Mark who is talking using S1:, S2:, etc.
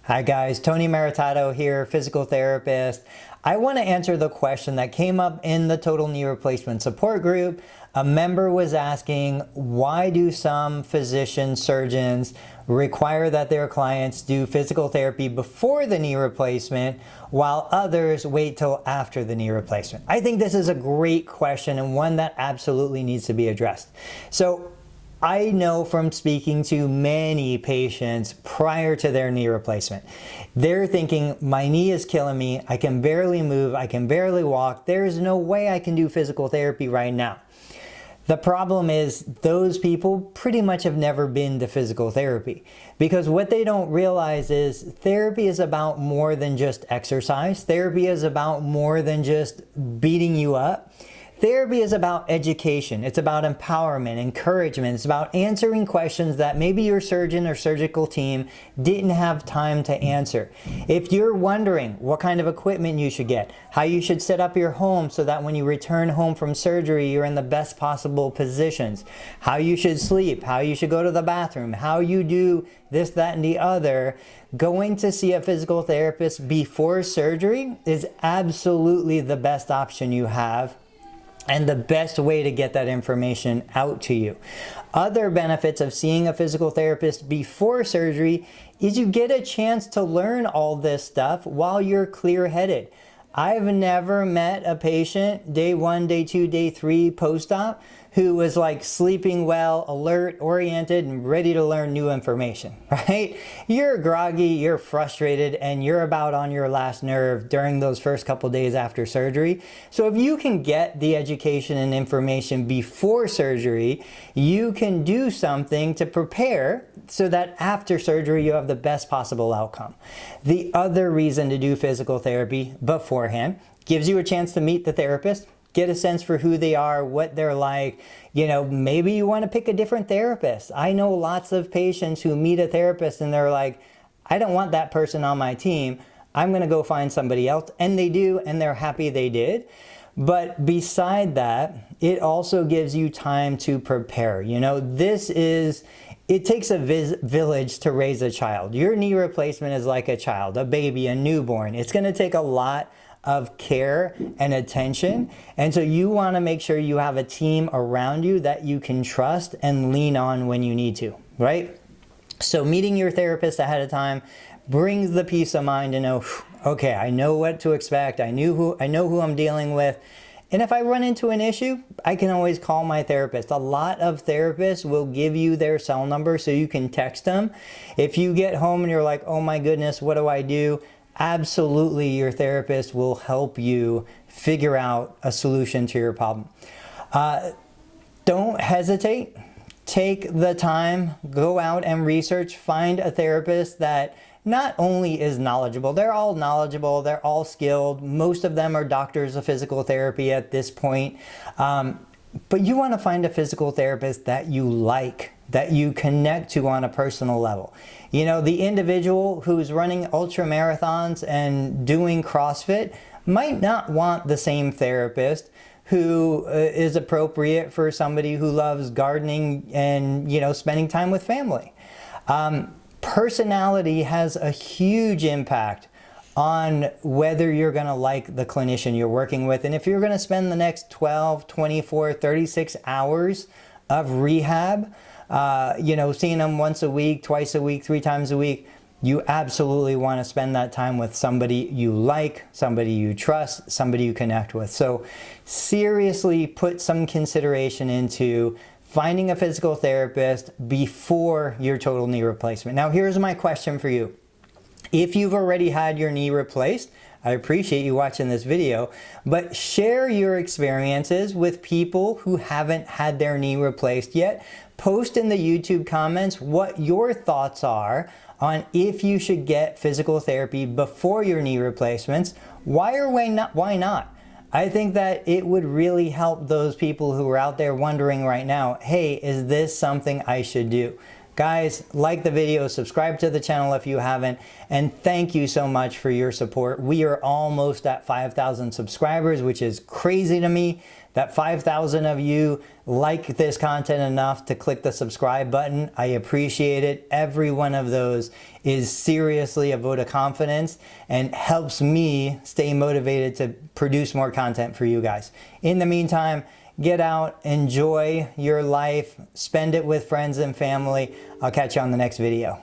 S1: Hi guys, Tony Maritato here, physical therapist. I want to answer the question that came up in the total knee replacement support group. A member was asking, why do some physicians, surgeons require that their clients do physical therapy before the knee replacement while others wait till after the knee replacement? I think this is a great question and one that absolutely needs to be addressed. So I know from speaking to many patients prior to their knee replacement, they're thinking, my knee is killing me, I can barely move, I can barely walk, there's no way I can do physical therapy right now. The problem is those people pretty much have never been to physical therapy, because what they don't realize is therapy is about more than just exercise. Therapy is about more than just beating you up. Therapy is about education. It's about empowerment, encouragement. It's about answering questions that maybe your surgeon or surgical team didn't have time to answer. If you're wondering what kind of equipment you should get, how you should set up your home so that when you return home from surgery, you're in the best possible positions, how you should sleep, how you should go to the bathroom, how you do this, that, and the other, going to see a physical therapist before surgery is absolutely the best option you have and the best way to get that information out to you. Other benefits of seeing a physical therapist before surgery is you get a chance to learn all this stuff while you're clear-headed. I've never met a patient day 1, day 2, day 3 post-op who was like sleeping well, alert, oriented, and ready to learn new information, right? You're groggy, you're frustrated, and you're about on your last nerve during those first couple days after surgery. So if you can get the education and information before surgery, you can do something to prepare so that after surgery you have the best possible outcome. The other reason to do physical therapy beforehand gives you a chance to meet the therapist, get a sense for who they are, what they're like. You know, maybe you want to pick a different therapist. I know lots of patients who meet a therapist and they're like, I don't want that person on my team. I'm going to go find somebody else. And they do, and they're happy they did. But beside that, it also gives you time to prepare. You know, it takes a village to raise a child. Your knee replacement is like a child, a baby, a newborn. It's going to take a lot of care and attention, and so you want to make sure you have a team around you that you can trust and lean on when you need to, right? So meeting your therapist ahead of time brings the peace of mind to know, okay, I know what to expect, I know who I'm dealing with, and if I run into an issue, I can always call my therapist. A lot of therapists will give you their cell number so you can text them. If you get home and you're like, oh my goodness, what do I do? Absolutely, your therapist will help you figure out a solution to your problem. Don't hesitate. Take the time, go out and research, find a therapist that not only is knowledgeable, they're all knowledgeable, they're all skilled. Most of them are doctors of physical therapy at this point. But you want to find a physical therapist that you like, that you connect to on a personal level. You know, the individual who's running ultra marathons and doing CrossFit might not want the same therapist who is appropriate for somebody who loves gardening and, you know, spending time with family. Personality has a huge impact on whether you're going to like the clinician you're working with. And if you're going to spend the next 12, 24, 36 hours of rehab, you know, seeing them once a week, twice a week, 3 times a week, you absolutely want to spend that time with somebody you like, somebody you trust, somebody you connect with. So seriously put some consideration into finding a physical therapist before your total knee replacement. Now, here's my question for you. If you've already had your knee replaced, I appreciate you watching this video, but share your experiences with people who haven't had their knee replaced yet. Post in the YouTube comments what your thoughts are on if you should get physical therapy before your knee replacements. Why or why not? I think that it would really help those people who are out there wondering right now, hey, is this something I should do? Guys, like the video, subscribe to the channel if you haven't, and thank you so much for your support. We are almost at 5,000 subscribers, which is crazy to me. that 5,000 of you like this content enough to click the subscribe button. I appreciate it. Every one of those is seriously a vote of confidence and helps me stay motivated to produce more content for you guys. In the meantime, get out, enjoy your life, spend it with friends and family. I'll catch you on the next video.